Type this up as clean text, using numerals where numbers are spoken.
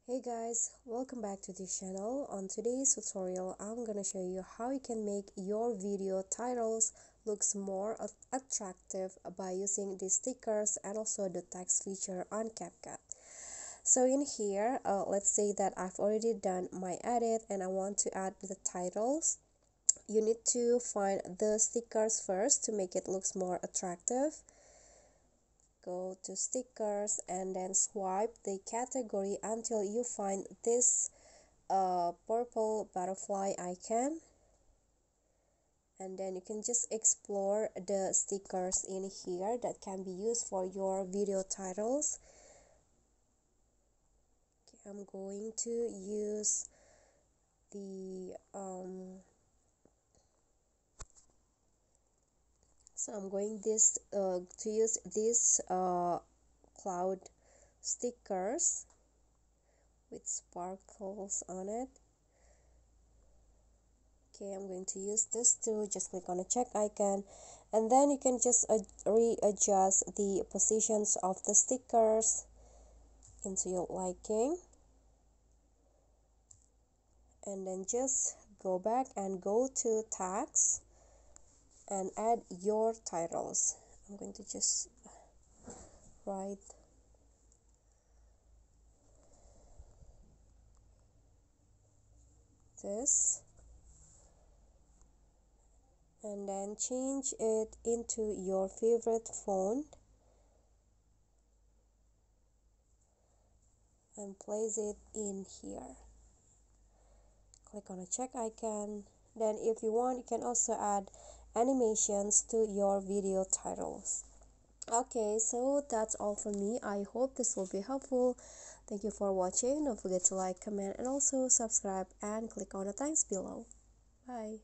Hey guys, welcome back to this channel. On today's tutorial, I'm gonna show you how you can make your video titles looks more attractive by using the stickers and also the text feature on CapCut. So in here, let's say that I've already done my edit and I want to add the titles. You need to find the stickers first to make it looks more attractive. Go to stickers and then swipe the category until you find this purple butterfly icon, and then you can just explore the stickers in here that can be used for your video titles. Okay, I'm going to use the I'm going to use this cloud stickers with sparkles on it. Okay, I'm going to use this too. Just click on the check icon, and then you can just readjust the positions of the stickers into your liking, and then just go back and go to tags and add your titles. I'm going to just write this and then change it into your favorite font and place it in here. Click on a check icon. Then if you want, you can also add animations to your video titles. Okay, so that's all from me. I hope this will be helpful. Thank you for watching. Don't forget to like, comment, and also subscribe and click on the thanks below. Bye.